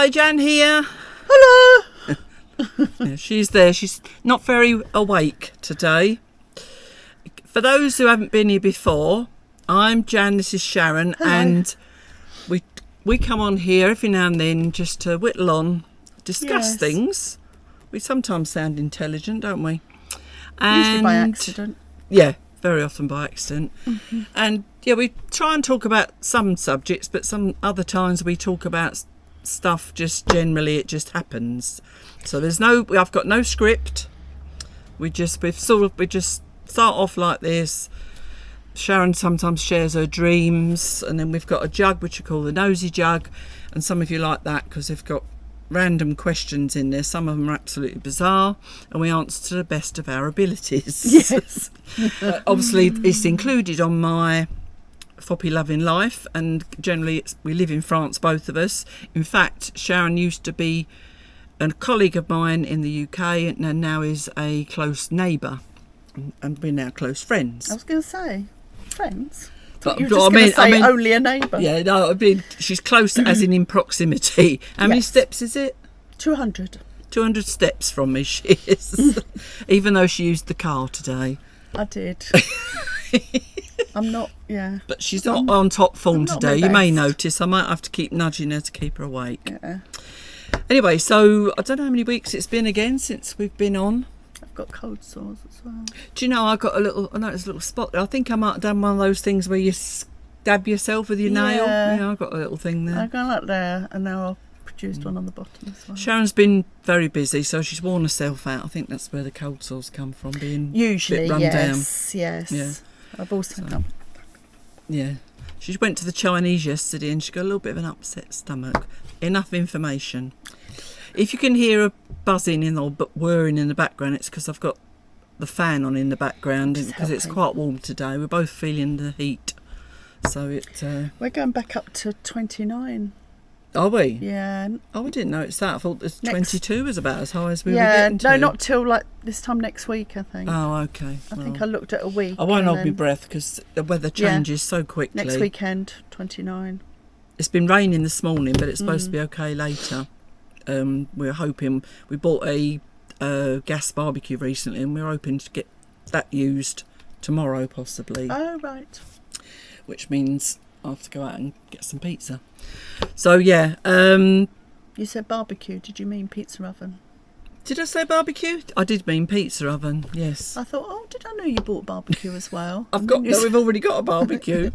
Hi, Jan here. Hello. Yeah, she's there. She's not very awake today. For those who haven't been here before, I'm Jan, this is Sharon. Hello. And we come on here every now and then just to whittle on, discuss things. We sometimes sound intelligent, don't we? Usually by accident. Yeah, very often by accident. Mm-hmm. And yeah, we try and talk about some subjects, but some other times we talk about stuff just generally, it just happens. So I've got no script. We just start off like this. Sharon sometimes shares her dreams, and then we've got a jug which we call the Nosey Jug, and some of you like that because they've got random questions in there. Some of them are absolutely bizarre, and we answer to the best of our abilities. Yes. Obviously, it's included on my Foppy Loving Life, and generally we live in France, both of us. In fact, Sharon used to be a colleague of mine in the UK and now is a close neighbour, and we're now close friends. I was going to say friends. But You were just going to say only a neighbour. Yeah, no, I mean she's close as in proximity. How many steps is it? 200. 200 steps from me she is. Even though she used the car today. I did. I'm not, But she's not on top form today. You may best. notice I might have to keep nudging her to keep her awake. Yeah. Anyway, so I don't know how many weeks it's been again since we've been on. I've got cold sores as well. Do you know I noticed a little spot there. I think I might have done one of those things where you stab yourself with your nail. Yeah, I've got a little thing there. I've gone up there and now I've produced one on the bottom as well. Sharon's been very busy, so she's worn herself out. I think that's where the cold sores come from, being Usually, a bit run yes. down. Yeah. I've also done. Yeah. She went to the Chinese yesterday and she got a little bit of an upset stomach. Enough information. If you can hear a buzzing or whirring in the background, it's because I've got the fan on in the background because it's quite warm today. We're both feeling the heat. So we're going back up to 29. Are we? Yeah. Oh, I didn't know it's that. I thought 22 was about as high as we were getting to. No, not till like this time next week, I think. Oh, okay. I think I looked at a week. I won't hold my breath because the weather changes so quickly. Next weekend, 29. It's been raining this morning, but it's supposed to be okay later. We're hoping. We bought a gas barbecue recently, and we're hoping to get that used tomorrow, possibly. Oh, right. Which means I have to go out and get some pizza. So yeah. You said barbecue. Did you mean pizza oven? Did I say barbecue? I did mean pizza oven. Yes. I thought, did I know you bought barbecue as well? We've already got a barbecue.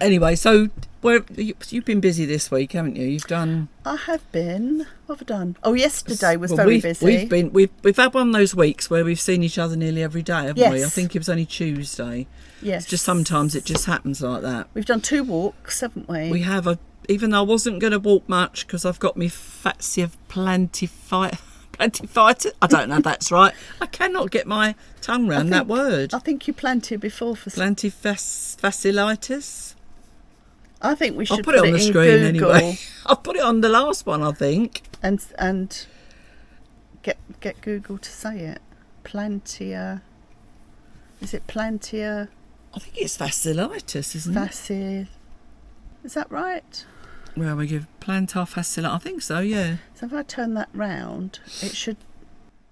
Anyway, so you've been busy this week, haven't you? You've done. I have been. What have I done? Oh, yesterday was very busy. We've had one of those weeks where we've seen each other nearly every day, haven't we? I think it was only Tuesday. Yes. It's just sometimes it just happens like that. We've done 2 walks, haven't we? We have even though I wasn't going to walk much because I've got me fasciitis. I don't know if that's right. I cannot get my tongue round that word. I think you planted before for Fasciitis. I think we should I'll put it on the screen Google anyway. I'll put it on the last one, I think. And get Google to say it. Plantar. Is it plantar? I think it's fasciitis, isn't it? Is that right? Well, we give plantar fasciitis. I think so, yeah. So if I turn that round, it should.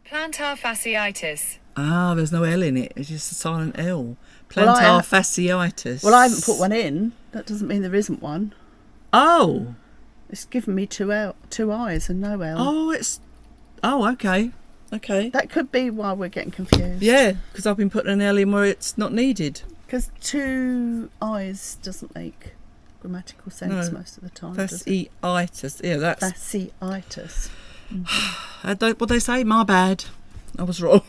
Plantar fasciitis. Ah, there's no L in it. It's just a silent L. Plantar fasciitis. Well, I haven't put one in. That doesn't mean there isn't one. Oh. It's given me two I's and no L. Oh, okay. Okay. That could be why we're getting confused. Yeah, because I've been putting an L in where it's not needed. Because 2 I's doesn't make grammatical sense most of the time. Fasciitis. Yeah, that's. Fasciitis. What they say? My bad. I was wrong.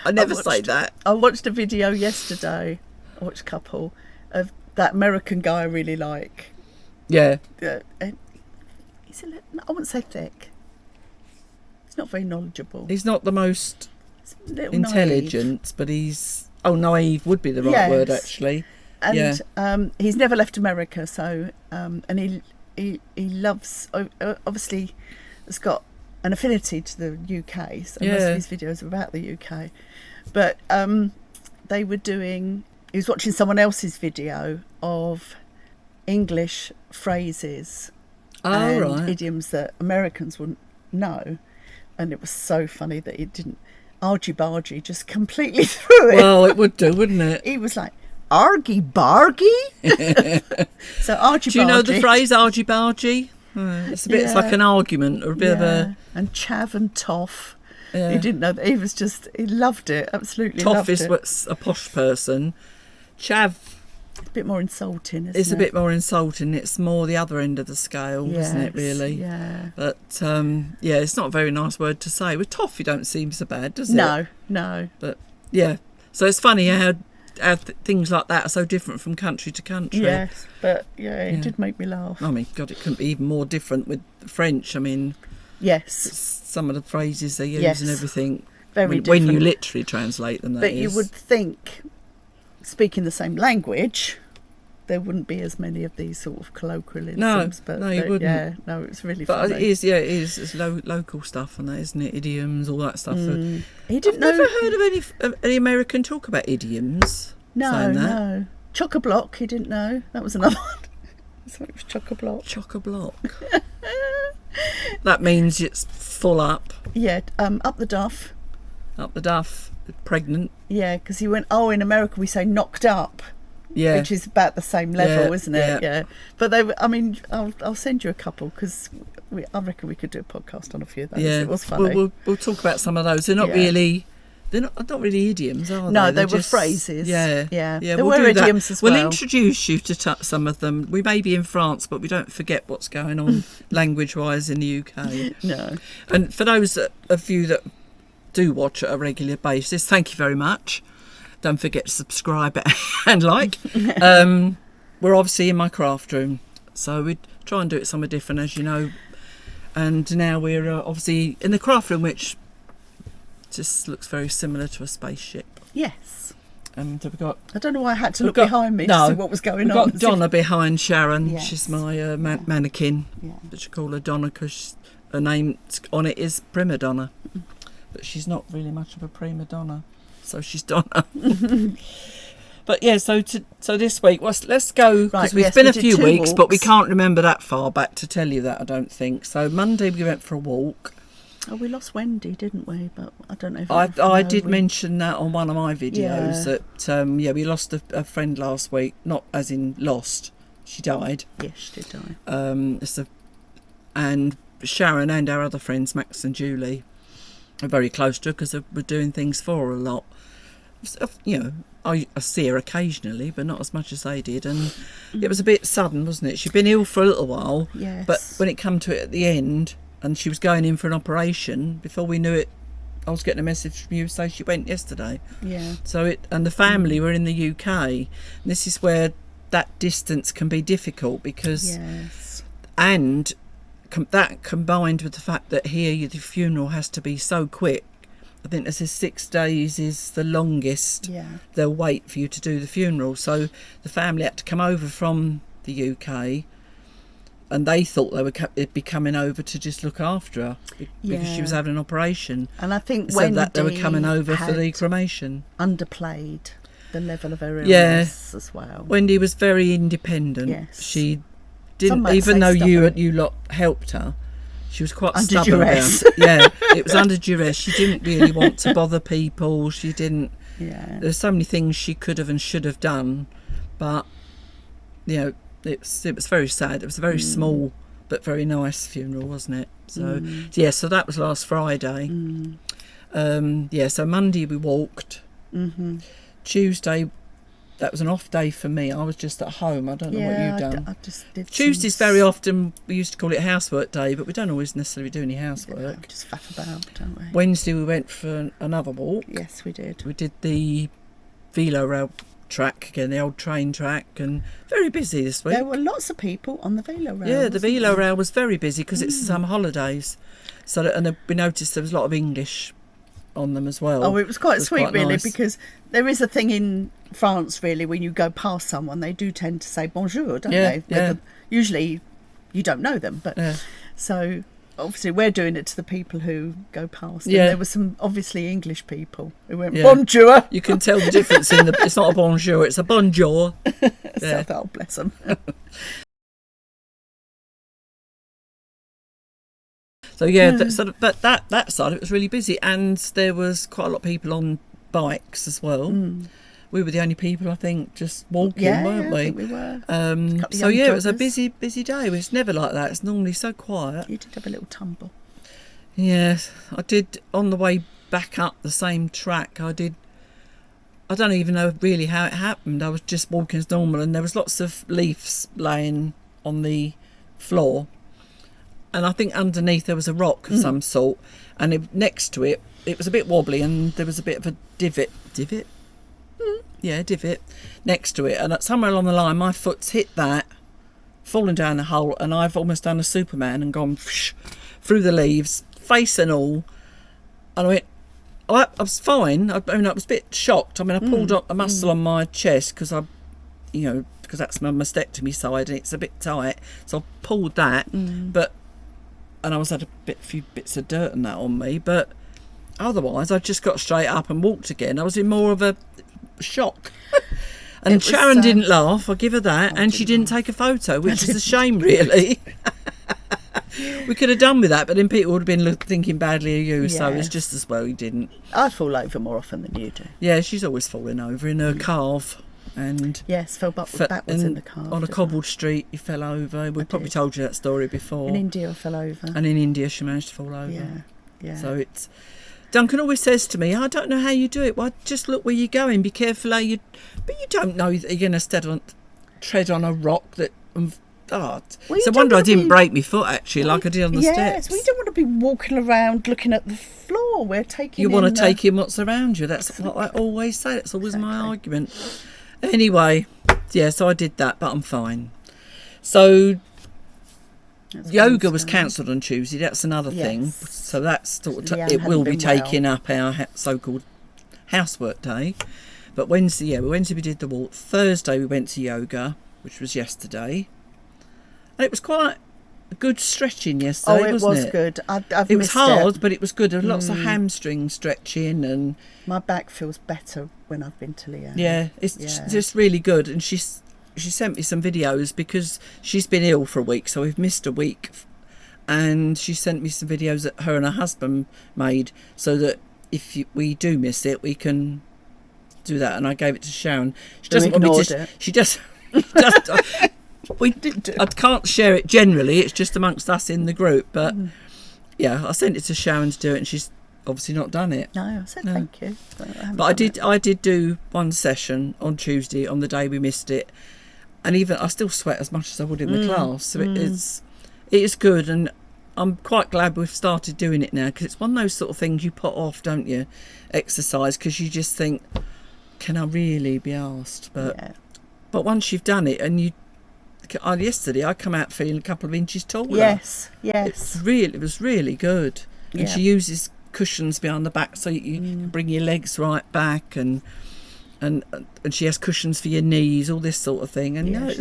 I never say that. I watched a video yesterday. I watched a couple of that American guy I really like. Yeah. He's I wouldn't say thick. He's not very knowledgeable. He's not the most intelligent, naive. But he's. Oh, naive would be the right word, actually. And he's never left America, so and he loves. Obviously, has got an affinity to the UK. So most of his videos are about the UK. But they were doing. He was watching someone else's video of English phrases and right. idioms that Americans wouldn't know. And it was so funny that he didn't. Argy-bargy just completely threw it. Well, it would do, wouldn't it? He was like, argy-bargy? So argy-bargy. Do you know the phrase argy-bargy? It's a bit, it's like an argument or a bit of a... And chav and toff. Yeah. He didn't know that. He was just, he loved it, absolutely Toff loved is it. what's a posh person. Chav It's a bit more insulting, isn't it? is a bit more insulting. It's more the other end of the scale, isn't it, really? Yeah. But, yeah, it's not a very nice word to say. With toff, you don't seem so bad, does it? No. But, yeah. So it's funny how things like that are so different from country to country. Yes, but it did make me laugh. I mean, God, it couldn't be even more different with French. I mean, Yes, some of the phrases they use Yes. and everything. very when different. you literally translate them, that But is. you would think, speaking the same language, there wouldn't be as many of these sort of colloquialisms. No, you wouldn't. Yeah, no, it's really But funny. it is, yeah, it is. It's local stuff and that, isn't it? Idioms, all that stuff. He didn't I've know. never heard of any American talk about idioms. No, saying that. no. Chock-a-block, he didn't know. That was another one. So it was chock-a-block. Chock-a-block. That means it's full up, Yeah, up the duff. up the duff, pregnant. Yeah, because he went, in America we say knocked up, Yeah. which is about the same level, Yeah, isn't it? yeah. Yeah. But they were, I mean, I'll send you a couple because I reckon we could do a podcast on a few of those. Yeah, It was funny. We'll talk about some of those. They're not Yeah. really. They're not really idioms, are they? No, They're they were just phrases. Yeah, Yeah. There we'll were do that. idioms as We'll well. introduce you to some of them. We may be in France, but we don't forget what's going on language-wise in the UK. No. And for those of you that do watch at a regular basis, thank you very much. Don't forget to subscribe and like. We're obviously in my craft room, so we try and do it somewhere different, as you know. And now we're obviously in the craft room, which just looks very similar to a spaceship. Yes. And we've got I don't know why I had to We've look got- behind me no, to see what was going we've on. got Donna behind Sharon. Yes. She's my mannequin. Yeah. But you call her Donna because her name on it is Prima Donna. But she's not really much of a prima donna, so she's Donna. But yeah, so this week, let's go, because Right, we've yes, been we a did few 2 weeks, but we walks. can't remember that far back to tell you that, I don't think. So Monday we went for a walk. Oh, we lost Wendy, didn't we? But I don't know if I did mention that on one of my videos, Yeah. that we lost a friend last week, not as in lost, she died. Yes, she did die. And Sharon and our other friends, Max and Julie, are very close to her because we're doing things for her a lot. So, you know, I see her occasionally, but not as much as they did. And it was a bit sudden, wasn't it? She'd been ill for a little while, Yes. but when it came to it at the end, and she was going in for an operation, before we knew it, I was getting a message from you saying she went yesterday. Yeah. So and the family were in the UK. And this is where that distance can be difficult because, Yes. and that combined with the fact that here the funeral has to be so quick. I think this is 6 days is the longest Yeah. they'll wait for you to do the funeral. So the family had to come over from the UK, and they thought they'd be coming over to just look after her because she Yeah. was having an operation. And I think So Wendy that they were coming over for the had cremation. underplayed the level of her illness Yeah. as well. Wendy was very independent. Yes. She Some didn't, might even say though stubborn. you lot helped her. She was quite Under stubborn duress. about it. Yeah, it was under duress. She didn't really want to bother people. She didn't. Yeah. There's so many things she could have and should have done, but you know, it was very sad. It was a very small but very nice funeral, wasn't it? So yeah, so that was last Friday. So Monday we walked. Mm-hmm. Tuesday, that was an off day for me. I was just at home. I don't know what you've done. I just did Tuesdays some- very often we used to call it housework day, but we don't always necessarily do any Yeah, housework. just faff about, don't we? Wednesday we went for another walk. Yes, we did. We did the Velo Rail track again, the old train track, and very busy this week. There were lots of people on the Velo Rail. Yeah, the wasn't Velo there? Rail was very busy because it's the summer holidays. So we noticed there was a lot of English on them as well. Oh, it was quite It was sweet, quite really, nice. because there is a thing in France, really, when you go past someone, they do tend to say bonjour, don't Yeah, they? yeah. Usually you don't know them, but Yeah. so obviously we're doing it to the people who go past. Yeah. And there were some obviously English people who went Yeah. bonjour. You can tell the difference in it's not a bonjour, it's a bonjour. So I thought, oh, bless them. So yeah, but that side it was really busy, and there was quite a lot of people on bikes as well. We were the only people, I think, just walking, weren't we? I think we were. So yeah, it was a busy day. It's never like that. It's normally so quiet. You did have a little tumble. Yeah, I did on the way back up the same track. I don't even know really how it happened. I was just walking as normal, and there was lots of leaves laying on the floor, and I think underneath there was a rock of some sort, and next to it was a bit wobbly, and there was a bit of a divot next to it, and somewhere along the line my foot's hit that, fallen down the hole, and I've almost done a Superman and gone through the leaves, face and all. And I was fine. I was a bit shocked. I mean, I pulled up a muscle on my chest because because that's my mastectomy side and it's a bit tight, so I pulled that. But and I had a few bits of dirt and that on me, but otherwise I just got straight up and walked again. I was in more of a shock. And Sharon didn't laugh, I'll give her that, and she didn't take a photo, which is a shame, really. We could have done with that, but then people would have been thinking badly of you, so it's just as well you didn't. I fall over more often than you do. Yeah, she's always falling over in her calf. And fell backwards in the calf. On a cobbled street, you fell over. We've probably told you that story before. In India, I fell over. And in India, she managed to fall over. Yeah. So it's... Duncan always says to me, I don't know how you do it. Well, just look where you're going. Be careful how you... But you don't know that you're going to tread on a rock that... It's a wonder I didn't break my foot, actually, like I did on the steps. Yes, we don't want to be walking around looking at the floor. We're taking You want to take in what's around you. That's what I always say. That's always my argument. Anyway, so I did that, but I'm fine. So... yoga was cancelled on Tuesday. That's another thing. So that's it will be taking up our so-called housework day. But Wednesday we did the walk. Thursday we went to yoga, which was yesterday, and it was quite a good stretching yesterday. Wasn't it? Good. It was hard, but it was good. There were lots of hamstring stretching, and my back feels better when I've been to Leanne. Yeah, it's just really good. And she sent me some videos because she's been ill for a week, so we've missed a week. And she sent me some videos that her and her husband made, so that if we do miss it, we can do that. And I gave it to Sharon. She doesn't want me to. She just. I can't share it generally. It's just amongst us in the group. But I sent it to Sharon to do it, and she's obviously not done it. No, I said thank you. But I did do one session on Tuesday on the day we missed it. And even I still sweat as much as I would in the class, so it is good, and I'm quite glad we've started doing it now, because it's one of those sort of things you put off, don't you? Exercise, because you just think, can I really be asked? But once you've done it, and yesterday I come out feeling a couple of inches taller. Yes. It was really good, and she uses cushions behind the back, so you can bring your legs right back, and she has cushions for your knees, all this sort of thing. And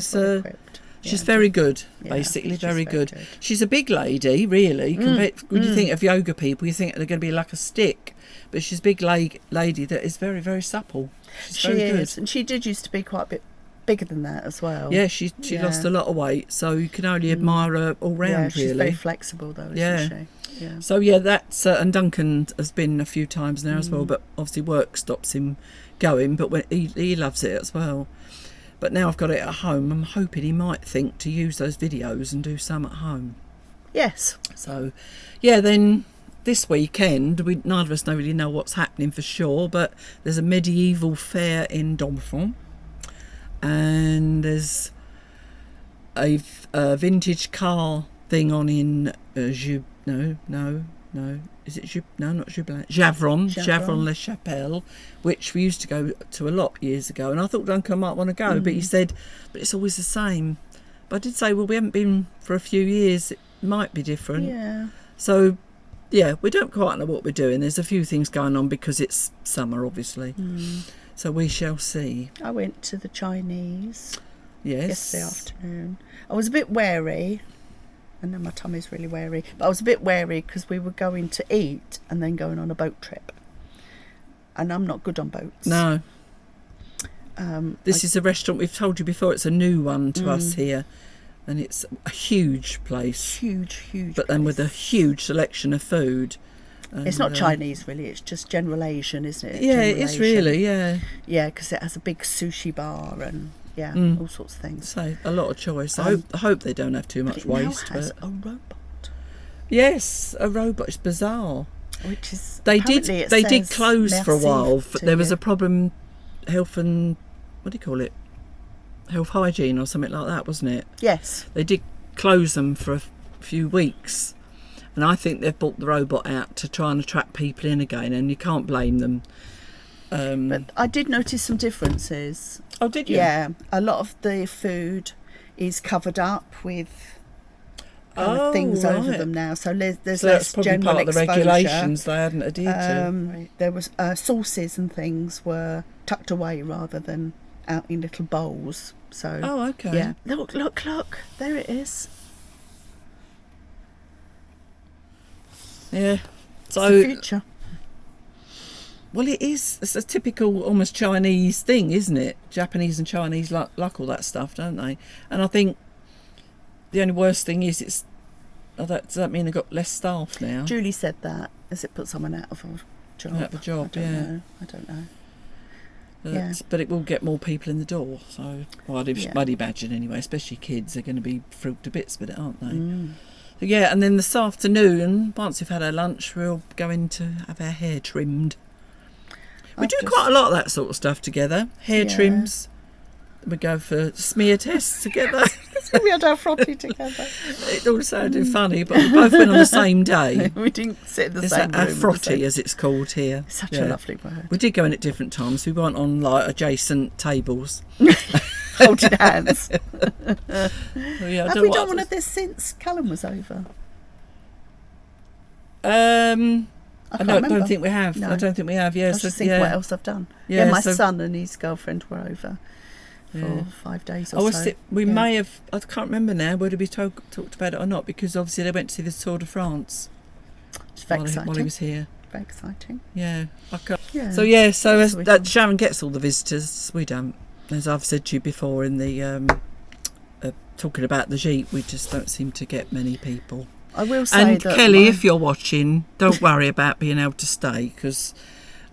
she's very good, basically, very good. She's a big lady, really. When you think of yoga people, you think they're going to be like a stick, but she's a big lady that is very, very supple. She is, and she did used to be quite a bit bigger than that as well. Yeah, she lost a lot of weight, so you can only admire her all round, she's really. very flexible, though, isn't she? Yeah. So that's and Duncan has been a few times now as well, but obviously work stops him going, but when he loves it as well. But now I've got it at home, I'm hoping he might think to use those videos and do some at home. Yes. So then this weekend neither of us really know what's happening for sure, but there's a medieval fair in Domfront, and there's a vintage car thing on in Javron-les-Chapelle, which we used to go to a lot years ago, and I thought Duncan might want to go, but he said, but it's always the same. But I did say, well, we haven't been for a few years, it might be different. Yeah. So we don't quite know what we're doing. There's a few things going on because it's summer, obviously. So we shall see. I went to the Chinese yesterday afternoon. I was a bit wary. I know my tummy's really wary, but I was a bit wary because we were going to eat and then going on a boat trip, and I'm not good on boats. No. This is a restaurant, we've told you before, it's a new one to us here. and it's a huge place. Huge. But then with a huge selection of food. And, it's not Chinese, really. It's just general Asian, isn't it? Yeah, General it is Asian. really, yeah. Yeah, because it has a big sushi bar and all sorts of things. So a lot of choice. I hope they don't have too much waste. Now has but a robot. yes, a robot. It's bizarre. Which is They did close for a while, but there was a problem. Health and what do you call it? Health hygiene or something like that, wasn't it? Yes. They did close them for a few weeks, and I think they've brought the robot out to try and attract people in again, and you can't blame them. But I did notice some differences. Oh, did you? Yeah, a lot of the food is covered up with things over them now, so there's So less that's probably general part of the exposure. regulations they hadn't adhered to. There was sauces and things were tucked away rather than out in little bowls. So Okay. yeah, look, there it is. Yeah. It's So the future. well, it is. It's a typical, almost Chinese thing, isn't it? Japanese and Chinese like all that stuff, don't they? And I think the only worst thing is does that mean they've got less staff now? Julie said that as it put someone out of a job. Out of a job, I don't know. But it will get more people in the door. So, I'd imagine anyway, especially kids are going to be thrilled to bits with it, aren't they? So, yeah, and then this afternoon, once we've had our lunch, we'll go in to have our hair trimmed. We do quite a lot of that sort of stuff together. Hair trims. We go for smear tests together. We had our frotty together. It all sounded funny, but we both went on the same day. We didn't sit in the It's same room. our frotty, as it's called here. Such a lovely word. We did go in at different times. We weren't on like adjacent tables. Holding hands. Yeah, Have we done one of this since Callum was over? I can't don't remember. think we have. No. I don't think we have. I Yeah, was just thinking what else I've done. Yeah, my so- son and his girlfriend were over for 5 days or so. We may have. I can't remember now whether we talked about it or not, because obviously they went to see the Tour de France It's very exciting. while he was here. Very exciting. Yeah. Yeah. So as That's what we do. Sharon gets all the visitors, we don't. As I've said to you before in the talking about the Jeep, we just don't seem to get many people. I will say And that Kelly, if you're watching, don't worry about being able to stay, because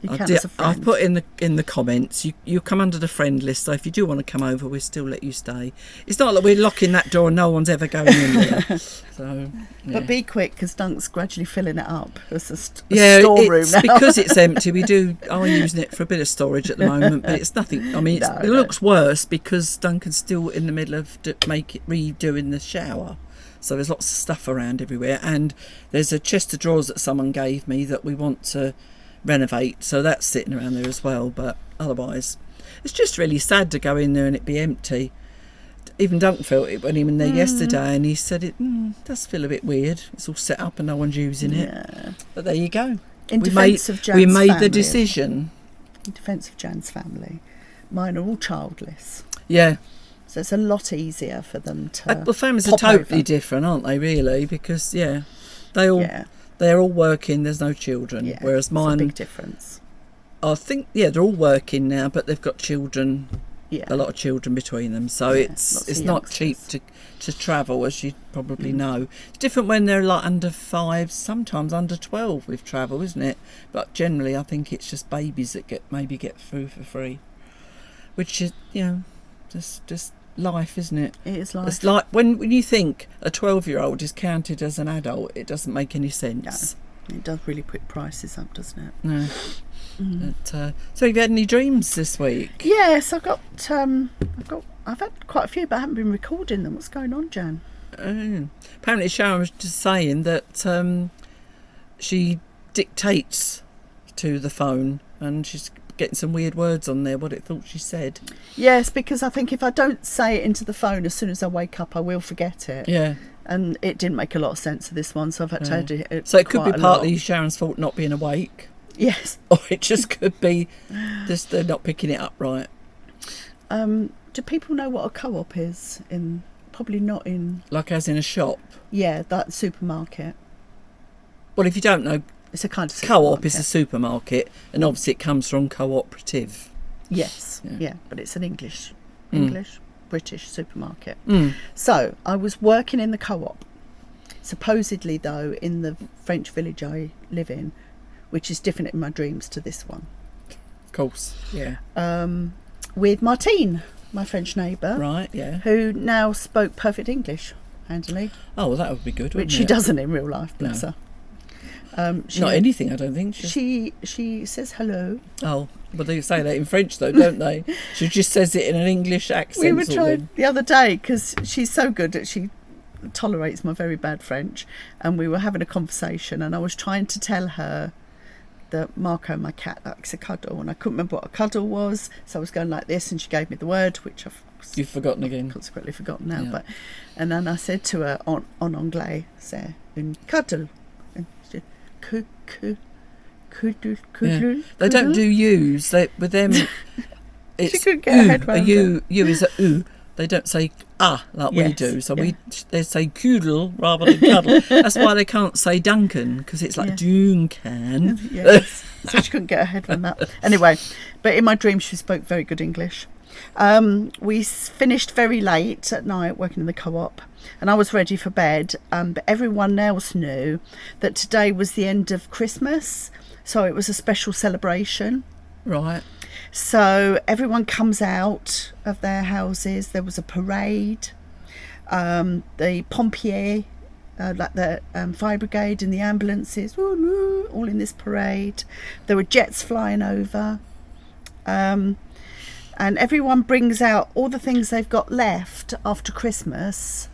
you count as a friend. I've put in the comments you come under the friend list, so if you do want to come over, we'll still let you stay. It's not like we're locking that door and no one's ever going in there. So But be quick, because Dunk's gradually filling it up as a yeah, storeroom it's now. because it's empty. We are using it for a bit of storage at the moment, but it's nothing. I mean, it looks worse because Duncan's still in the middle of redoing the shower. So there's lots of stuff around everywhere, and there's a chest of drawers that someone gave me that we want to renovate, so that's sitting around there as well. But otherwise, it's just really sad to go in there and it be empty. Even Duncan felt it when he was in there yesterday, and he said it does feel a bit weird. It's all set up and no one's using it. Yeah. But there you go. In defence of Jan's we made family. the decision. In defence of Jan's family, mine are all childless. Yeah. So it's a lot easier for them to. Well, families are pop totally over. different, aren't they? Really, because they're all working. There's no children, Yeah, whereas it's a mine, big difference. I think, they're all working now, but they've got children. Yeah. A lot of children between them, so lots it's of not cheap youngsters. to travel, as you probably know. It's different when they're like under 5, sometimes under 12 with travel, isn't it? But generally, I think it's just babies that get through for free, which is just life, isn't it? It is life. It's like when you think a 12-year-old is counted as an adult, it doesn't make any sense. It does really put prices up, doesn't it? No. But, so have you had any dreams this week? Yes, I've had quite a few, but I haven't been recording them. What's going on, Jan? Apparently Sharon was just saying that she dictates to the phone and she's getting some weird words on there, what it thought she said. Yes, because I think if I don't say it into the phone as soon as I wake up, I will forget it. Yeah. And it didn't make a lot of sense of this one, so I've had to edit it. So it could be quite a partly lot. Sharon's fault not being awake, Yes. or it just could be just they're not picking it up right. Do people know what a co-op is? Probably not in. Like as in a shop. Yeah, that supermarket. Well, if you don't know, It's a kind of co-op is a supermarket. supermarket, and obviously it comes from cooperative. Yes. Yeah. Yeah, but it's an English. British supermarket. Mm. So I was working in the co-op, supposedly though in the French village I live in, which is different in my dreams to this one. Of course, yeah. With Martine, my French neighbour, Right, yeah. who now spoke perfect English, handily, Oh, well, that would be good, which wouldn't she it? doesn't in real life, bless No. her. Not anything, I don't think. She says hello. Oh, well, they say that in French, though, don't they? She just says it in an English accent. We were sort of trying thing. the other day because she's so good that she tolerates my very bad French, and we were having a conversation, and I was trying to tell her that Marco, my cat, likes a cuddle, and I couldn't remember what a cuddle was, so I was going like this, and she gave me the word, which I've You've forgotten again. consequently forgotten now. Yeah. And then I said to her en anglais, "C'est une cuddle," and she said, cuddle. Yeah. They don't do U's. With them, it's couldn't get her head a round U. U is a U. They don't say like we Yes, do. So yeah. they say cuddle rather than cuddle. That's why they can't say Duncan, because it's like Duncan. Yes. So she couldn't get her head around that. Anyway, but in my dream she spoke very good English. We finished very late at night working in the co-op, and I was ready for bed, but everyone else knew that today was the end of Christmas, so it was a special celebration. Right. So everyone comes out of their houses. There was a parade. The pompiers, like the fire brigade and the ambulances, all in this parade. There were jets flying over. And everyone brings out all the things they've got left after Christmas,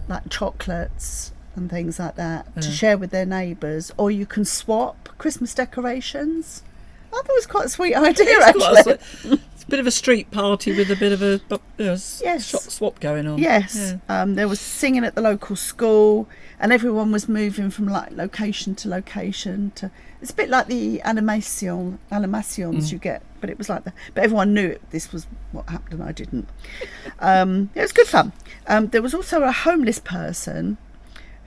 like chocolates and things like that, to share with their neighbours. Or you can swap Christmas decorations. I thought it was quite a sweet idea, actually. It's a bit of a street party with a bit of a Yes. swap going on. Yes, Yeah. there was singing at the local school, and everyone was moving from like location to location. It's a bit like the animations you get, but it was like that. But everyone knew this was what happened, and I didn't. It was good fun. There was also a homeless person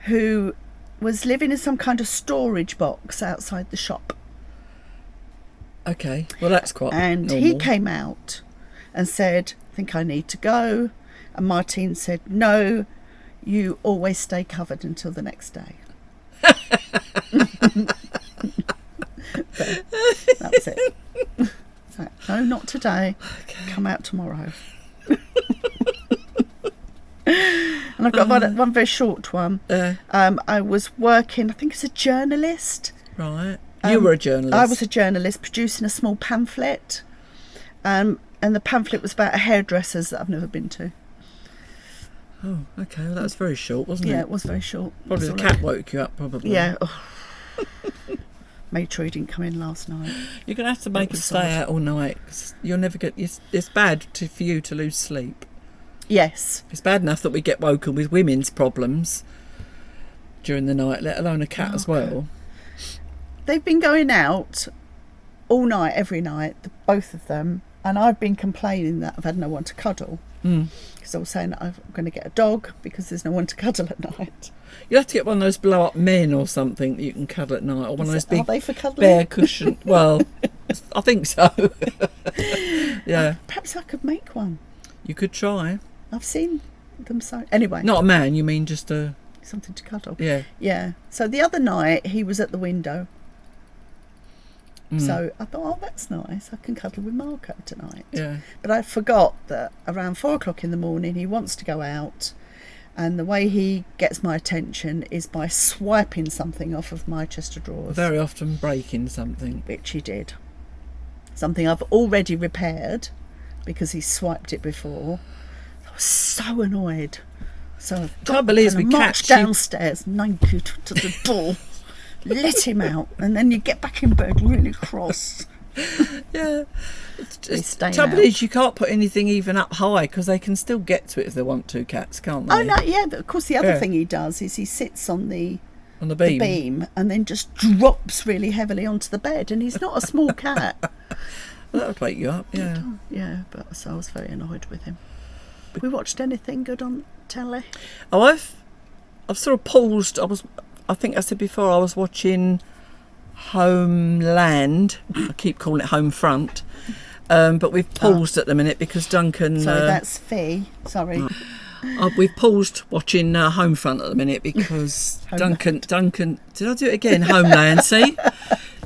who was living in some kind of storage box outside the shop. Okay. Well, that's quite And normal. he came out and said, "I think I need to go." And Martine said, "No, you always stay covered until the next day." So, that was it. So, no, not today. Okay. Come out tomorrow. And I've got one very short one. I was working, I think as a journalist. Right. You were a journalist. I was a journalist producing a small pamphlet, and the pamphlet was about hairdressers that I've never been to. Oh, okay. Well, that was very short, wasn't it? Yeah, it was very short. Probably the cat woke you up, probably. Yeah. Oh. Made sure he didn't come in last night. You're going to have to make him was stay sad. out all night, 'cause you'll never get... It's bad for you to lose sleep. Yes. It's bad enough that we get woken with women's problems during the night, let alone a cat as well. They've been going out all night, every night, both of them, and I've been complaining that I've had no one to cuddle. Because I was saying that I'm going to get a dog because there's no one to cuddle at night. You have to get one of those blow-up men or something that you can cuddle at night, or one of those big Are they for cuddling? bear cushion. Well, I think so. Yeah, Perhaps I could make one. you could try. I've seen them so... Anyway, Not a man, you mean just a... something to cuddle. Yeah. Yeah. So the other night, he was at the window. So I thought, oh, that's nice. I can cuddle with Marco tonight. Yeah. But I forgot that around 4 o'clock in the morning, he wants to go out. And the way he gets my attention is by swiping something off of my chest of drawers. Very often breaking something. Which he did. Something I've already repaired because he swiped it before. I was so annoyed. So Trouble is with marched cats, you- downstairs naked to the door. Let him out, and then you get back in bed really cross. Yeah. He's staying Trouble out. is, you can't put anything even up high because they can still get to it if they want to, cats, can't they? Oh no, yeah. Of course, the other Yeah. thing he does is he sits on the On the beam. beam and then just drops really heavily onto the bed, and he's not a small cat. Well, that would wake you up, yeah. Yeah, but so I was very annoyed with him. We watched anything good on telly? Oh, I've sort of paused. I think I said before, I was watching Homeland. I keep calling it Homefront. but we've paused at the minute because Duncan. So that's Fee. Sorry. We've paused watching Homefront at the minute because Duncan. Did I do it again? Homeland. See,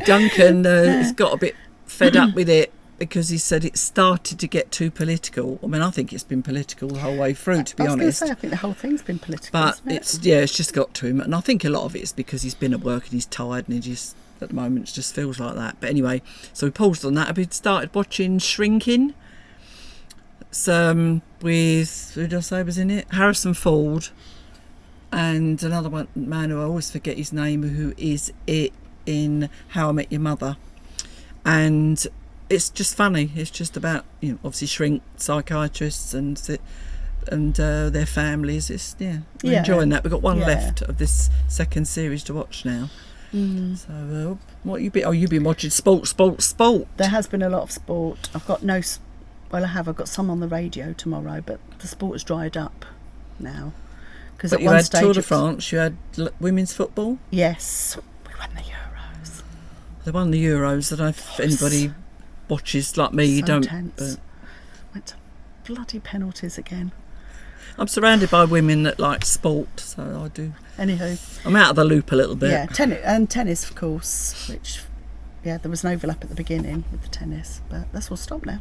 Duncan has got a bit fed up with it because he said it started to get too political. I mean, I think it's been political the whole way through, to be honest. I was going to say, I think the whole thing's been political. But isn't it? it's just got to him, and I think a lot of it is because he's been at work and he's tired, and he just at the moment it just feels like that. But anyway, so we paused on that. We started watching Shrinking. It's with, who did I say was in it? Harrison Ford and another one man who I always forget his name, who is it in How I Met Your Mother. And it's just funny. It's just about, obviously shrink psychiatrists and their families. We're enjoying that. We've got one left of this second series to watch now. So what you been? Oh, you've been watching sport. There has been a lot of sport. I've got I've got some on the radio tomorrow, but the sport has dried up now. Because at you one had stage Tour de France, you had women's football. Yes, we won the Euros. They won the Euros. I don't know if anybody watches like me. You don't. Tense. Went to bloody penalties again. I'm surrounded by women that like sport, so I do. Anywho, I'm out of the loop a little bit. Yeah, tennis, of course. Which, there was an overlap at the beginning with the tennis, but that's all stopped now.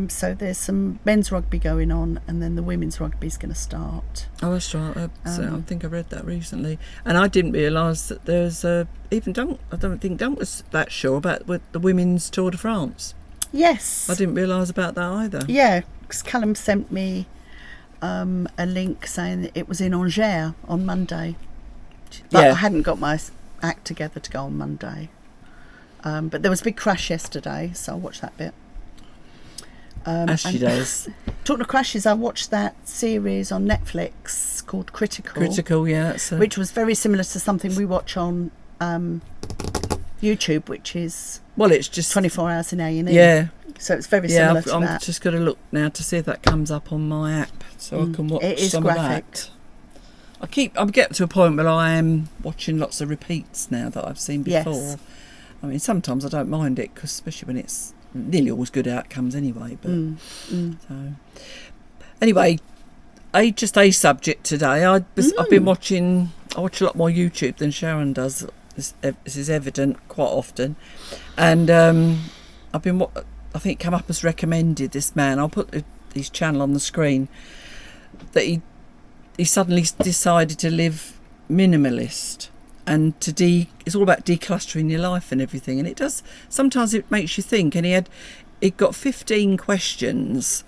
So there's some men's rugby going on, and then the women's rugby is going to start. Oh, that's right. I think I read that recently, and I didn't realise that there's even Dunk. I don't think Dunk was that sure about the women's Tour de France. Yes, I didn't realise about that either. Yeah, because Callum sent me a link saying that it was in Angers on Monday. But I hadn't got my act together to go on Monday. But there was a big crash yesterday, so I'll watch that bit. As she does. Talking of crashes, I watched that series on Netflix called Critical. Yeah. Which was very similar to something we watch on YouTube, which is it's just 24 hours in A&E. Yeah. So it's very similar to that. I'm just going to look now to see if that comes up on my app, so I can watch some graphic. Of that. I'm getting to a point where I am watching lots of repeats now that I've seen before. Yes. I mean, sometimes I don't mind it, because especially when it's nearly always good outcomes anyway. But so anyway, just a subject today. I've been watching. I watch a lot more YouTube than Sharon does. This is evident quite often, and I've been. I think it came up as recommended. This man. I'll put his channel on the screen. That he suddenly decided to live minimalist. And it's all about decluttering your life and everything, and it does. Sometimes it makes you think. And he got 15 questions,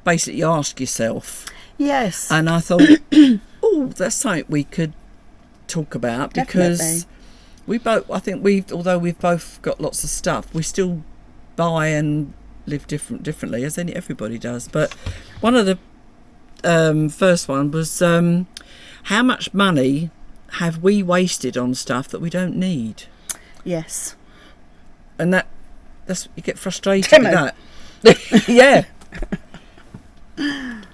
basically you ask yourself. Yes. And I thought, that's something we could talk about. Because although we've both got lots of stuff, we still buy and live differently, as everybody does. But one of the first one was how much money have we wasted on stuff that we don't need? Yes. And that's you get frustrated with that. Yeah.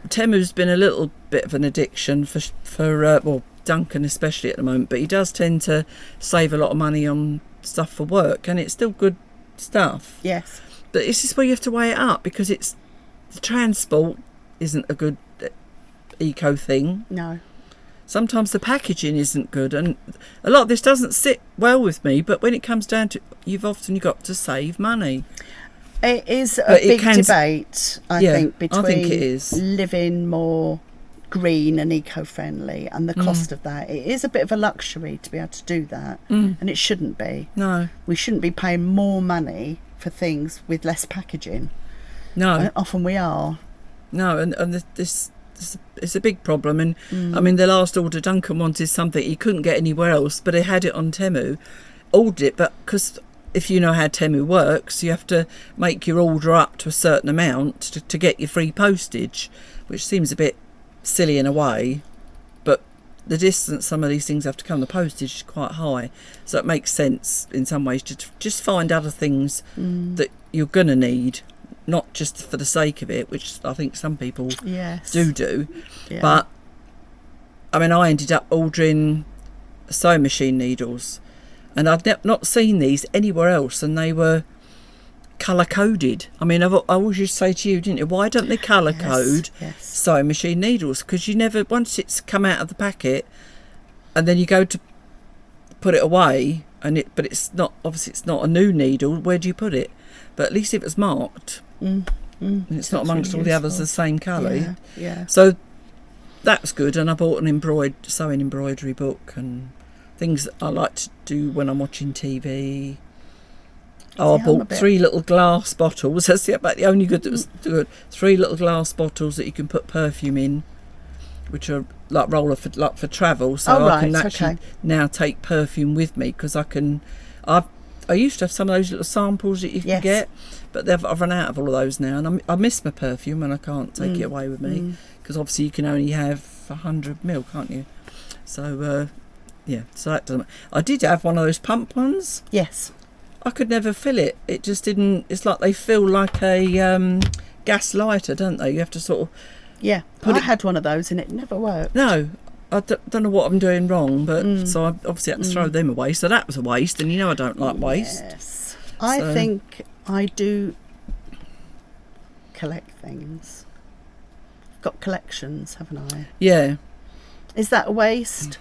Temu's been a little bit of an addiction for Duncan especially at the moment, but he does tend to save a lot of money on stuff for work, and it's still good stuff. Yes. But it's just where you have to weigh it up, because the transport isn't a good eco thing. No. Sometimes the packaging isn't good, and a lot of this doesn't sit well with me, but when it comes down to you've got to save money. It is a big debate, I think, between living more green and eco-friendly and the cost of that. It is a bit of a luxury to be able to do that, and it shouldn't be. No. We shouldn't be paying more money for things with less packaging. No. And often we are. No, and this... It's a big problem, and I mean, the last order Duncan wanted something he couldn't get anywhere else, but he had it on Temu. Ordered it, but because if you know how Temu works, you have to make your order up to a certain amount to get your free postage, which seems a bit silly in a way, but the distance some of these things have to come, the postage is quite high, so it makes sense in some ways to just find other things that you're gonna need, not just for the sake of it, which I think some people do. Yeah. But I mean, I ended up ordering sewing machine needles, and I'd not seen these anywhere else, and they were colour coded. I mean, I always used to say to you, didn't you, why don't they colour code sewing machine needles? Because you never, once it's come out of the packet and then you go to put it away, but it's not, obviously it's not a new needle, where do you put it? But at least if it's marked, and it's not amongst all the others the same colour. Yeah. So that's good. And I bought an sewing embroidery book and things that I like to do when I'm watching TV. I bought 3 little glass bottles. That's about the only good that was good. 3 little glass bottles that you can put perfume in, which are like roller for travel. So I can actually now take perfume with me, because I used to have some of those little samples that you can get, but I've run out of all of those now, and I miss my perfume and I can't take it away with me, because obviously you can only have 100 ml, can't you? So so that doesn't. I did have one of those pump ones. Yes. I could never fill it. It just didn't. It's like they feel like a gas lighter, don't they? You have to sort of. Yeah, I had one of those and it never worked. No, I don't know what I'm doing wrong, but so I obviously had to throw them away. So that was a waste, and I don't like waste. Yes, I think I do collect things. Got collections, haven't I? Yeah. Is that a waste?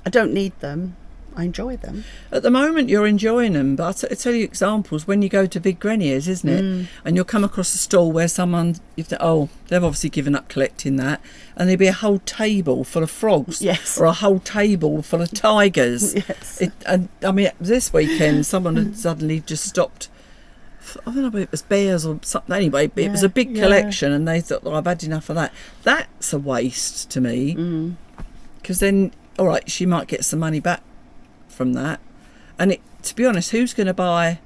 I don't need them. I enjoy them. At the moment, you're enjoying them, but I'll tell you examples when you go to big Greniers, isn't it? And you'll come across a stall where you think, they've obviously given up collecting that, and there'll be a whole table full of frogs, or a whole table full of tigers. And I mean, this weekend, someone had suddenly just stopped. I don't know if it was bears or something. Anyway, it was a big collection, and they thought, I've had enough of that. That's a waste to me, because then, all right, she might get some money back from that, and to be honest, who's going to buy,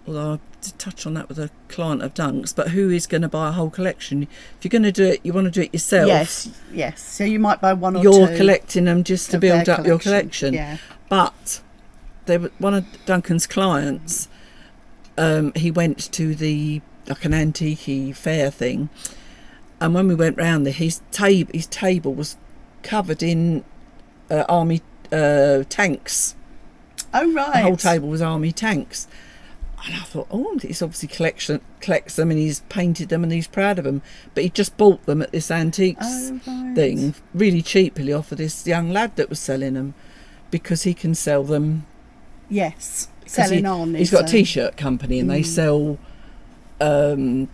although I did touch on that with a client of Dunk's, but who is going to buy a whole collection? If you're going to do it, you want to do it yourself. Yes, so you might buy one or you're two. You're collecting them just to build up your collection. But one of Duncan's clients, he went to like an antique fair thing, and when we went round there, his table was covered in army tanks. Oh right. The whole table was army tanks, and I thought, he's obviously collects them, and he's painted them, and he's proud of them. But he just bought them at this antiques thing really cheaply off of this young lad that was selling them, because he can sell them. Yes, selling on. He's got a t-shirt company, and they sell to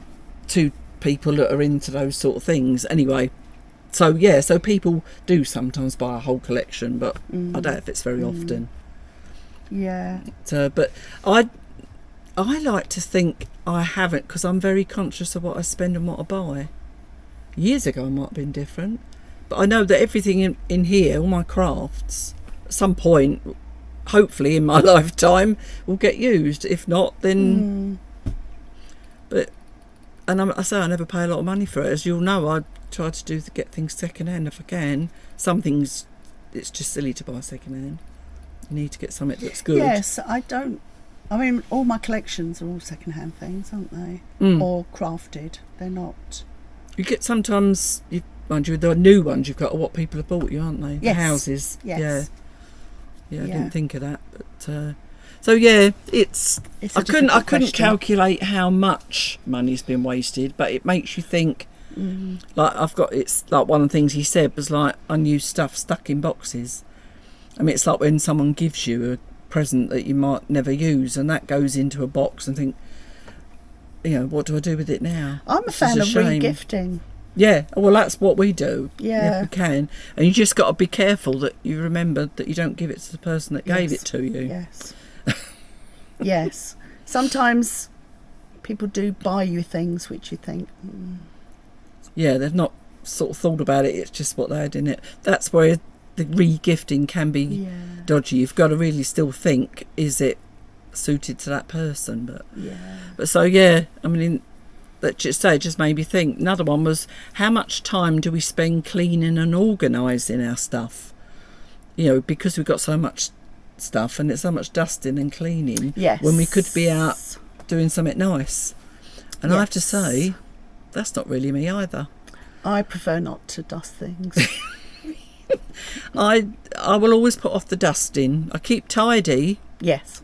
people that are into those sort of things. Anyway. So people do sometimes buy a whole collection, but I don't know if it's very often. Yeah. But I like to think I haven't, because I'm very conscious of what I spend and what I buy. Years ago, I might have been different, but I know that everything in here, all my crafts, at some point, hopefully in my lifetime, will get used. If not, then. But I say I never pay a lot of money for it, as you'll know. I try to get things second hand if I can. Some things it's just silly to buy second hand. You need to get something that's good. Yes, I mean, all my collections are all second hand things, aren't they? Or crafted. They're not. You get sometimes, mind you, the new ones you've got are what people have bought you, aren't they? Yes. The houses. Yes. Yeah, I didn't think of that, but it's I couldn't calculate how much money's been wasted, but it makes you think. Like it's like one of the things he said was like unused stuff stuck in boxes. I mean, it's like when someone gives you a present that you might never use, and that goes into a box, and think, what do I do with it now? I'm a fan of re-gifting. Yeah, well, that's what we do. Yeah, if we can, and you just got to be careful that you remember that you don't give it to the person that gave it to you. Yes. Yes. Sometimes people do buy you things which you think. Yeah, they've not sort of thought about it. It's just what they had in it. That's where the re-gifting can be dodgy. You've got to really still think, is it suited to that person? But I mean, that just made me think. Another one was, how much time do we spend cleaning and organising our stuff? Because we've got so much stuff and it's so much dusting and cleaning. Yes. When we could be out doing something nice. And I have to say, that's not really me either. I prefer not to dust things. I will always put off the dusting. I keep tidy. Yes.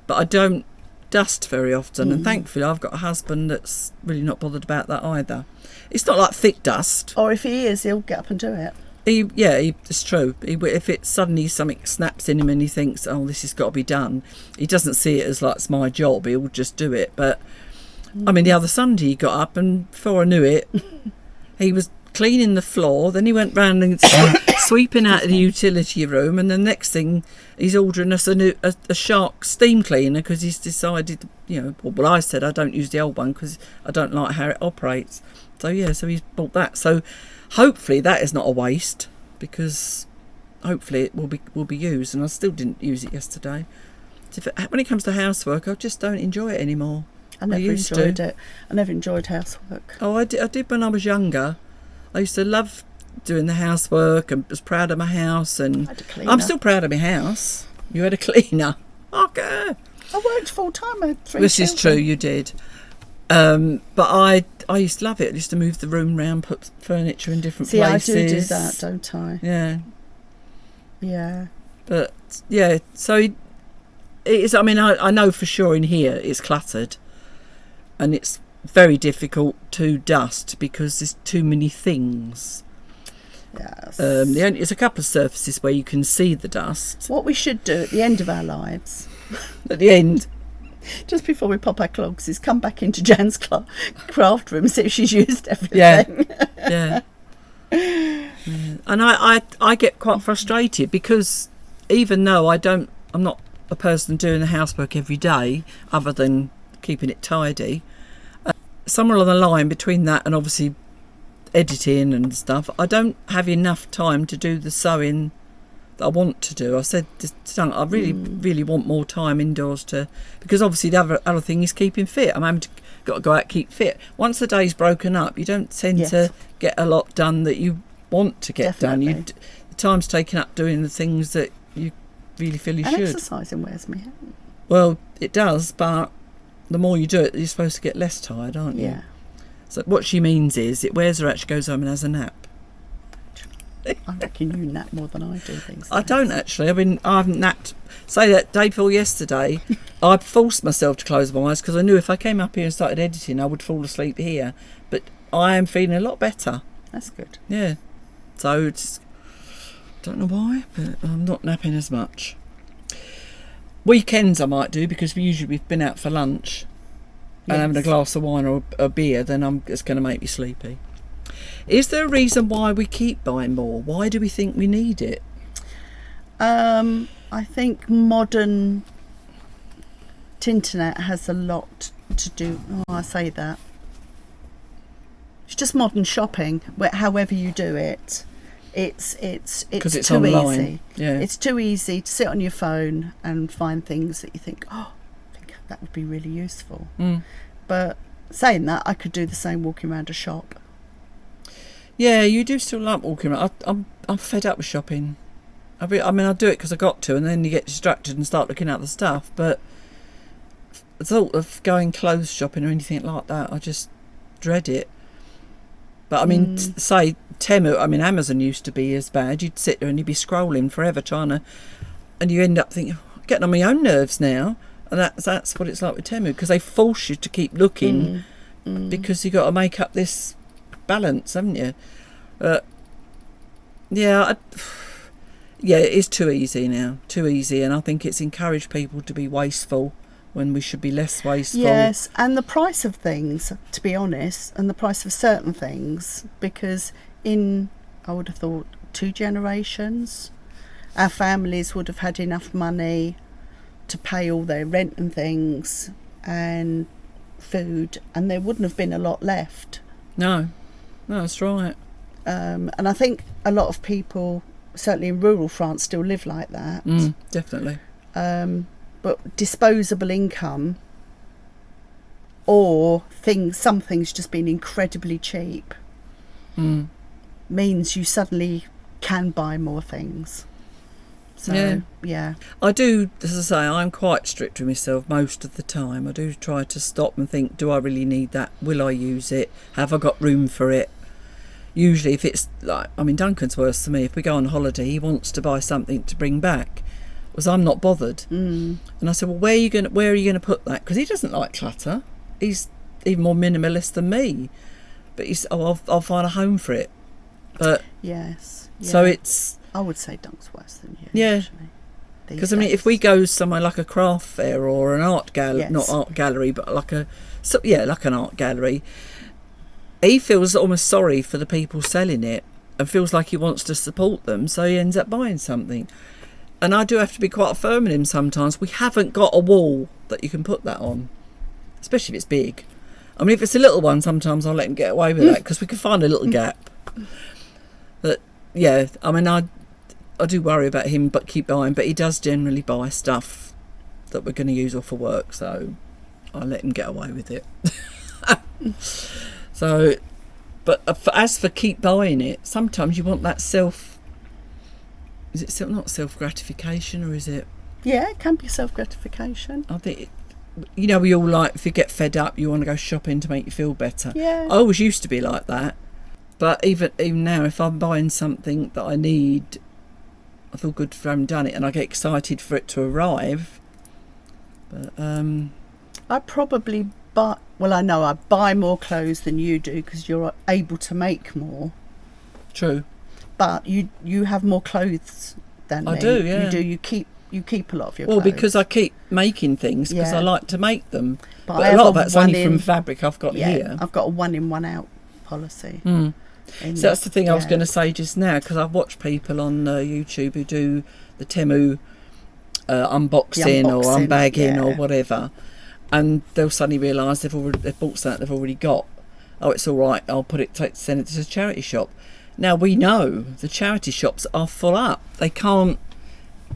But I don't dust very often, and thankfully I've got a husband that's really not bothered about that either. It's not like thick dust. Or if he is, he'll get up and do it. It's true. If it suddenly something snaps in him and he thinks, oh, this has got to be done, he doesn't see it as like it's my job. He'll just do it. But I mean, the other Sunday he got up, and before I knew it, he was cleaning the floor. Then he went round and sweeping out of the utility room, and the next thing he's ordering us a Shark steam cleaner because he's decided, well, I said I don't use the old one because I don't like how it operates. So he's bought that. So hopefully that is not a waste, because hopefully it will be used. And I still didn't use it yesterday. So when it comes to housework, I just don't enjoy it anymore. I never enjoyed it. I never enjoyed housework. Oh, I did when I was younger. I used to love doing the housework and was proud of my house. And I had a cleaner. I'm still proud of my house. You had a cleaner. Okay. I worked full time. I had 3 This children. is true, you did. But I used to love it. I used to move the room round, put furniture in different places. I do that, don't I? Yeah. Yeah. But, yeah, so it is, I mean, I know for sure in here it's cluttered. And it's very difficult to dust because there's too many things. Yes. There's a couple of surfaces where you can see the dust. What we should do at the end of our lives, At the end, just before we pop our clogs, is come back into Jan's craft room, see if she's used everything. yeah. And I get quite frustrated because even though I'm not a person doing the housework every day, other than keeping it tidy, somewhere along the line between that and obviously editing and stuff, I don't have enough time to do the sewing that I want to do. I said to Dunk, I really want more time indoors because obviously the other thing is keeping fit. I'm having got to go out and keep fit. Once the day's broken up, you don't tend to get a lot done that you want to get Definitely. done. The time's taken up doing the things that you really feel you And should. exercising wears me out. Well, it does, but the more you do it, you're supposed to get less tired, aren't you? Yeah. So what she means is it wears her out, she goes home and has a nap. I reckon you nap more than I do things. I don't actually. I haven't napped. Say that day before yesterday, I forced myself to close my eyes because I knew if I came up here and started editing, I would fall asleep here. But I am feeling a lot better. That's good. Yeah. So it's, don't know why, but I'm not napping as much. Weekends I might do because we've been out for lunch and having a glass of wine or a beer, then it's going to make me sleepy. Is there a reason why we keep buying more? Why do we think we need it? I think modern internet has a lot to do. Oh, I say that. It's just modern shopping. However you do it, it's it's too online. easy. Yeah. It's too easy to sit on your phone and find things that you think, oh, I think that would be really useful. But saying that, I could do the same walking around a shop. Yeah, you do still like walking around. I'm fed up with shopping. I mean, I do it because I got to, and then you get distracted and start looking at the stuff. But the thought of going clothes shopping or anything like that, I just dread it. But I mean, say Temu, I mean, Amazon used to be as bad. You'd sit there and you'd be scrolling forever trying to, and you end up thinking, getting on my own nerves now. And that's what it's like with Temu, because they force you to keep looking because you got to make up this balance, haven't you? It is too easy now, too easy, and I think it's encouraged people to be wasteful when we should be less wasteful. Yes, and the price of things, to be honest, and the price of certain things, because I would have thought 2 generations, our families would have had enough money to pay all their rent and things and food, and there wouldn't have been a lot left. No, that's right. And I think a lot of people, certainly in rural France, still live like that. Definitely. But disposable income, or some things just being incredibly cheap, means you suddenly can buy more things. So, yeah. I do, as I say, I'm quite strict with myself most of the time. I do try to stop and think, do I really need that? Will I use it? Have I got room for it? Usually if it's like, I mean, Duncan's worse than me. If we go on holiday, he wants to buy something to bring back. was I'm not bothered. And I said, well, where are you going to put that? Because he doesn't like clutter. He's even more minimalist than me. But he's, I'll find a home for it. But yes. Yeah. so it's... I would say Dunk's worse than you. Yeah. Because I mean, if we go somewhere like a craft fair or an art gallery, not art gallery, but like an art gallery, he feels almost sorry for the people selling it and feels like he wants to support them, so he ends up buying something. And I do have to be quite firm with him sometimes. We haven't got a wall that you can put that on, especially if it's big. I mean, if it's a little one, sometimes I'll let him get away with that because we can find a little gap. But yeah, I mean, I do worry about him, but keep buying. But he does generally buy stuff that we're going to use or for work, so I let him get away with it. So, but as for keep buying it, sometimes you want that is it not self-gratification, or is it? Yeah, it can be self-gratification. I think, we all like, if you get fed up, you want to go shopping to make you feel better. Yeah. I always used to be like that. But even now, if I'm buying something that I need, I feel good for having done it, and I get excited for it to arrive. But I probably buy... Well, I know I buy more clothes than you do because you're able to make more. True. But you have more clothes than me. I do, yeah. You do. You keep a lot of your clothes. Well, because I keep making things because I like to make them. But I a have lot of that's only from in- fabric I've got here. I've got a 1 in 1 out policy. So that's the thing I was going to say just now, because I've watched people on YouTube who do the Temu unboxing or unbagging or whatever, and they'll suddenly realise they've bought something they've already got. Oh, it's all right, I'll send it to the charity shop. Now we know the charity shops are full up. They can't.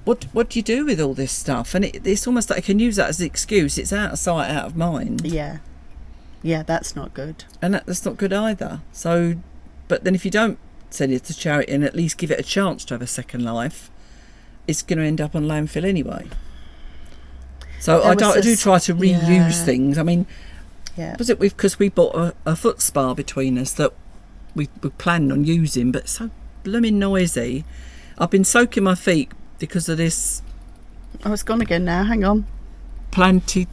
What do you do with all this stuff? And it's almost like I can use that as an excuse. It's out of sight, out of mind. Yeah, that's not good. And that's not good either. So, but then if you don't send it to charity and at least give it a chance to have a second life, it's going to end up on landfill anyway. So I do try to reuse things. I mean, was it because we bought a foot spa between us that we planned on using, but it's so blooming noisy. I've been soaking my feet because of this. Oh, it's gone again now. Hang on. Plantar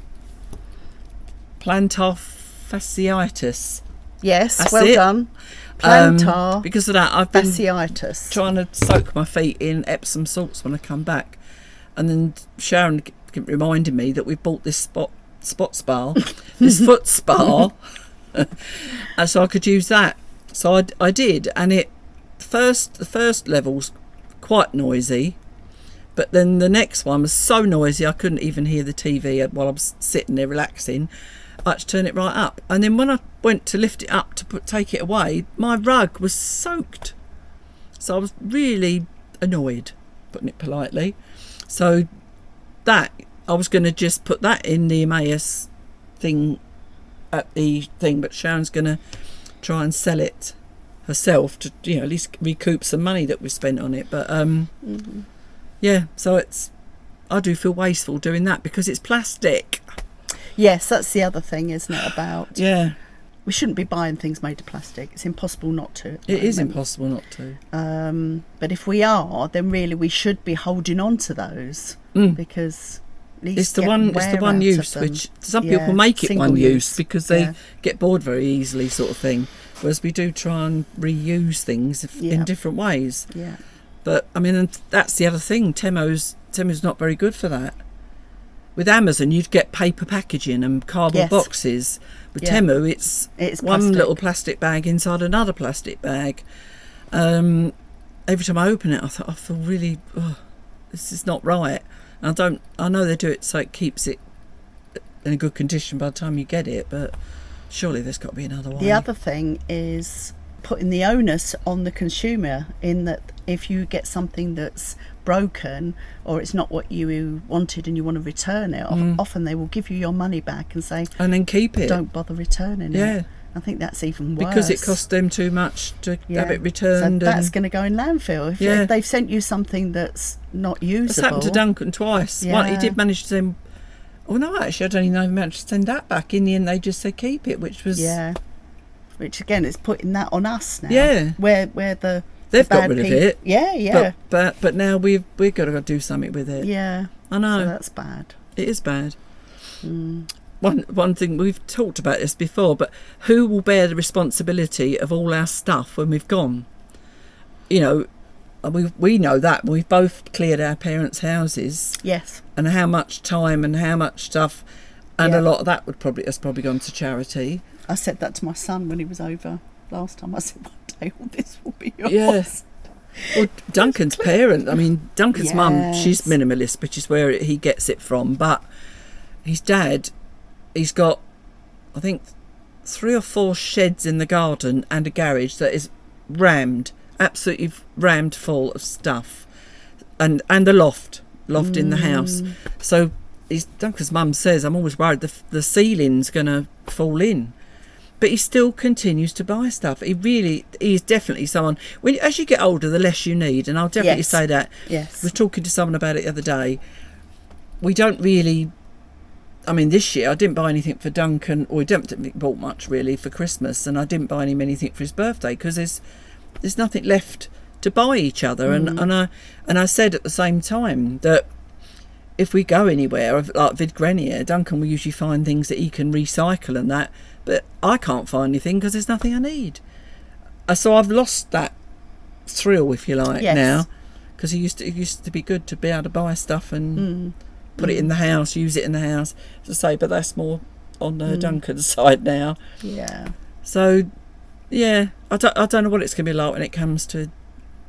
fasciitis. Yes, That's well it. done. Plantar because of that, I've been fasciitis. trying to soak my feet in Epsom salts when I come back, and then Sharon reminded me that we've bought this spot spa, this foot spa, and so I could use that. So I did, and the first level's quite noisy, but then the next one was so noisy I couldn't even hear the TV while I was sitting there relaxing. I had to turn it right up, and then when I went to lift it up to take it away, my rug was soaked. So I was really annoyed, putting it politely. So that I was going to just put that in the Emmaus thing at the thing, but Sharon's going to try and sell it herself to at least recoup some money that we spent on it. But so I do feel wasteful doing that because it's plastic. Yes, that's the other thing, isn't it? About we shouldn't be buying things made of plastic. It's impossible not to. It is impossible not to. But if we are, then really we should be holding on to those because at least it's the one use, which some people make it one use because they get bored very easily, sort of thing. Whereas we do try and reuse things in different ways. Yeah. But I mean, and that's the other thing. Temu's not very good for that. With Amazon, you'd get paper packaging and cardboard boxes. With Temu, it's one plastic. little plastic bag inside another plastic bag. Every time I open it, I feel really, this is not right. And I know they do it so it keeps it in a good condition by the time you get it, but surely there's got to be another way. The other thing is putting the onus on the consumer, in that if you get something that's broken or it's not what you wanted and you want to return it, often they will give you your money back and say, and then keep it, don't bother returning it. I think that's even worse because it costs them too much to have it returned. So that's going to go in landfill if they've sent you something that's not usable. It's happened to Duncan twice. He did manage to send. Oh no, actually, I don't even know if he managed to send that back. In the end, they just said keep it, which was which again is putting that on us now. Yeah, where the They've got rid of it. Yeah. But now we've got to do something with it. Yeah. I know. So that's bad. It is bad. One thing, we've talked about this before, but who will bear the responsibility of all our stuff when we've gone? You know, we know that. We've both cleared our parents' houses. Yes. And how much time and how much stuff, and a lot of that has probably gone to charity. I said that to my son when he was over last time. I said, one day all this will be yours. Yes. Well, Duncan's Duncan's mum, she's minimalist, which is where he gets it from. But his dad, he's got, I think, 3 or 4 sheds in the garden and a garage that is absolutely rammed full of stuff, and the loft in the house. So Duncan's mum says, I'm always worried the ceiling's going to fall in. But he still continues to buy stuff. He is definitely someone, as you get older, the less you need. And I'll definitely say that. Yes. I was talking to someone about it the other day. We don't really, this year I didn't buy anything for Duncan, or we didn't bought much really for Christmas, and I didn't buy him anything for his birthday because there's nothing left to buy each other. And I said at the same time that if we go anywhere, like Vidgrenier, Duncan will usually find things that he can recycle and that. But I can't find anything because there's nothing I need. So I've lost that thrill, if you like, now. Because it used to be good to be able to buy stuff and put it in the house, use it in the house. As I say, but that's more on Duncan's side now. Yeah. So, yeah, I don't know what it's going to be like when it comes to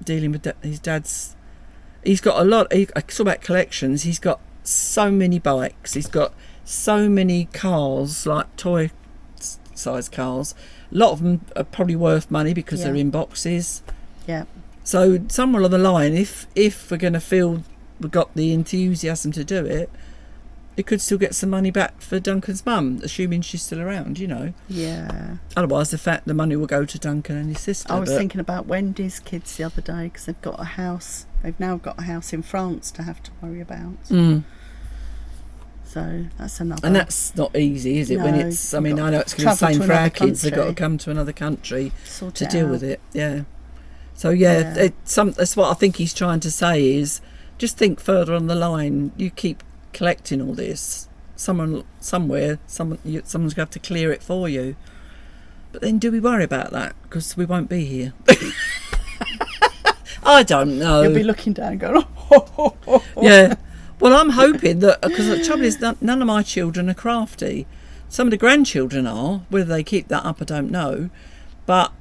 dealing with his dad's. He's got a lot. I talk about collections. He's got so many bikes. He's got so many cars, like toy size cars. A lot of them are probably worth money because they're in boxes. Yeah. So somewhere along the line, if we're going to feel we've got the enthusiasm to do it, it could still get some money back for Duncan's mum, assuming she's still around, you know. Yeah. Otherwise, the money will go to Duncan and his sister. I was thinking about Wendy's kids the other day because they've got a house. They've now got a house in France to have to worry about. So that's another. And that's not easy, is it? No, when it's, I know it's going to be the same for our kids. They've got to come to another country to deal with it. Yeah. So that's what I think he's trying to say is just think further on the line. You keep collecting all this. Someone's going to have to clear it for you. But then do we worry about that? Because we won't be here. I don't know. You'll be looking down going, oh. Yeah. Well, I'm hoping that, because the trouble is none of my children are crafty. Some of the grandchildren are. Whether they keep that up, I don't know. But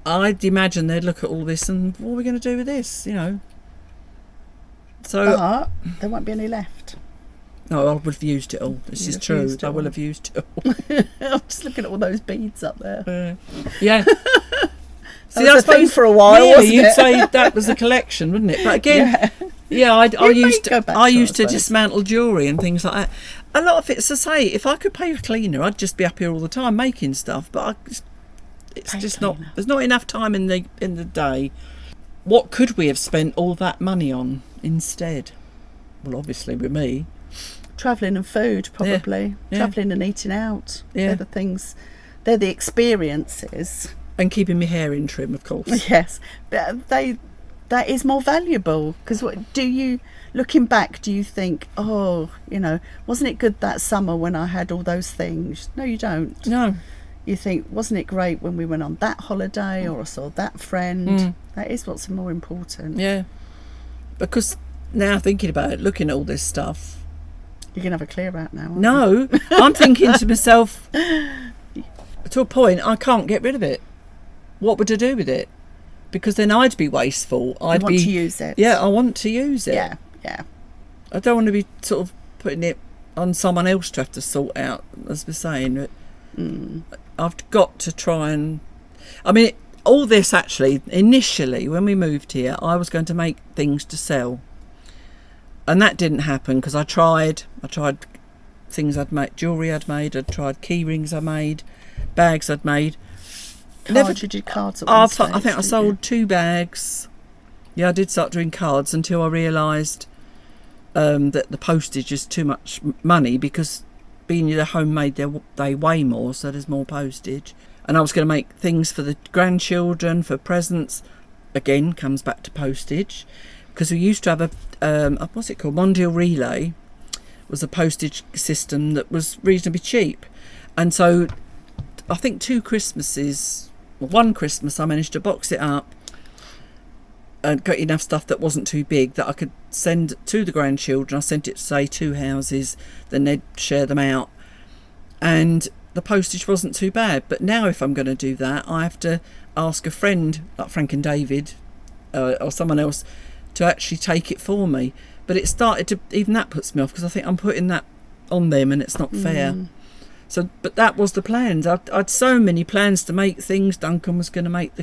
I'd imagine they'd look at all this and, what are we going to do with this, you know? So but there won't be any left. No, I would have used it all. This is true. I will have used it all. I'm just looking at all those beads up there. Yeah. See, that was a thing for a while, really, wasn't you'd it? say that was a collection, wouldn't it? But again, I used to dismantle jewellery and things like that. A lot of it's to say, if I could pay a cleaner, I'd just be up here all the time making stuff. But it's just not. There's not enough time in the day. What could we have spent all that money on instead? Well, obviously with me, travelling and food, probably. Yeah. Travelling and eating out. Yeah. They're the things. They're the experiences. And keeping my hair in trim, of course. Yes, but that is more valuable because looking back, do you think, wasn't it good that summer when I had all those things? No, you don't. No. You think, wasn't it great when we went on that holiday or I saw that friend? That is what's more important. Yeah. Because now thinking about it, looking at all this stuff, you're gonna have a clear out now. No, I'm thinking to myself, to a point, I can't get rid of it. What would I do with it? Because then I'd be wasteful. I want to use it. Yeah, I want to use it. Yeah. I don't want to be sort of putting it on someone else to have to sort out, as we're saying. I've got to try and... all this actually, initially, when we moved here, I was going to make things to sell. And that didn't happen because I tried things I'd made, jewellery I'd made, I'd tried key rings I made, bags I'd made. You did cards at one stage, I think I sold 2 bags. Yeah, I did start doing cards until I realised that the postage is too much money because being they're homemade, they weigh more, so there's more postage. And I was going to make things for the grandchildren, for presents. again comes back to postage, because we used to have a what's it called, Mondial Relay was a postage system that was reasonably cheap, and so I think one Christmas I managed to box it up and got enough stuff that wasn't too big that I could send to the grandchildren. I sent it to, say, 2 houses, then they'd share them out, and the postage wasn't too bad. But now if I'm going to do that, I have to ask a friend like Frank and David or someone else to actually take it for me. But it started to, even that puts me off, because I think I'm putting that on them and it's not fair. So, but that was the plans. I'd so many plans to make things. Duncan was going to make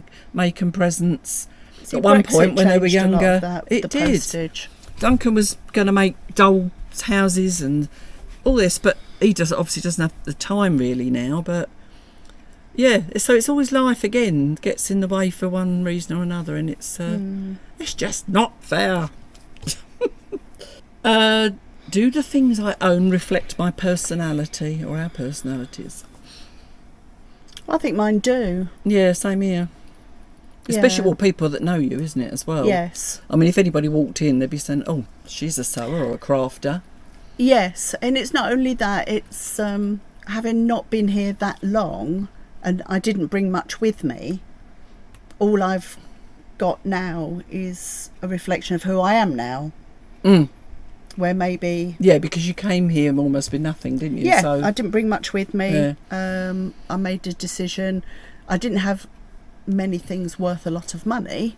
them presents. See, at one Brexit point when they were changed a lot younger, of that, it the did. postage. Duncan was going to make dolls' houses and all this, but he obviously doesn't have the time really now. But yeah, so it's always life again gets in the way for one reason or another, and it's just not fair. Do the things I own reflect my personality or our personalities? I think mine do. Yeah, same here. Especially all people that know you, isn't it, as well? Yes. I mean, if anybody walked in, they'd be saying, oh, she's a sewer or a crafter. Yes, and it's not only that, it's having not been here that long, and I didn't bring much with me, all I've got now is a reflection of who I am now. Where maybe... Yeah, because you came here almost with nothing, didn't you? Yeah, so, I didn't bring much with me. Yeah. I made a decision. I didn't have many things worth a lot of money.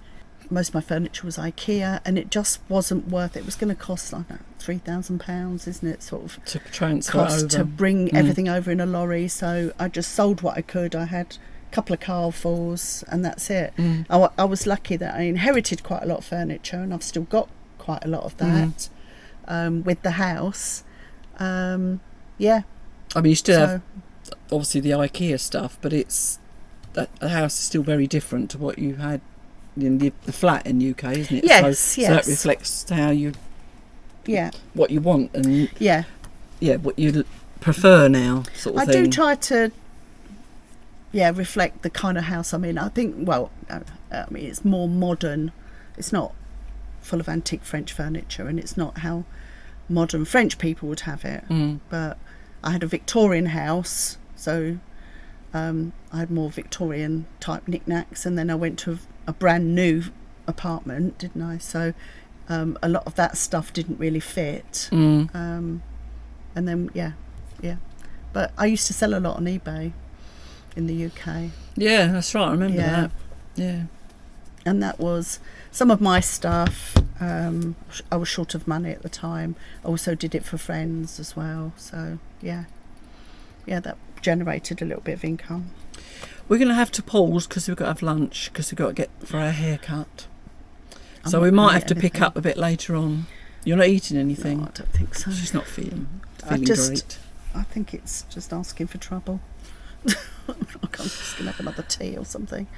Most of my furniture was IKEA, and it just wasn't worth it. It was going to cost, I don't know, £3,000, isn't it? Sort of to transfer cost over. to bring everything over in a lorry. So I just sold what I could. I had a couple of carfuls, and that's it. I was lucky that I inherited quite a lot of furniture, and I've still got quite a lot of that. With the house, yeah. I mean, you still have obviously the IKEA stuff, but it's that the house is still very different to what you had in the flat in UK, isn't it? Yes, so that reflects how you, what you want and what you prefer now, sort of thing. I do try to, reflect the kind of house I'm in. I think, well, I mean, it's more modern. It's not full of antique French furniture, and it's not how modern French people would have it. But I had a Victorian house, so I had more Victorian type knickknacks, and then I went to a brand new apartment, didn't I? So a lot of that stuff didn't really fit. And then but I used to sell a lot on eBay in the UK. Yeah, that's right, I remember that. Yeah. And that was some of my stuff. I was short of money at the time. I also did it for friends as well. So, that generated a little bit of income. We're going to have to pause because we've got to have lunch, because we've got to get for our haircut. So we might have to pick up a bit later on. You're not eating anything? No, I don't think so. She's not feeling great. I think it's just asking for trouble. I'm just going to have another tea or something.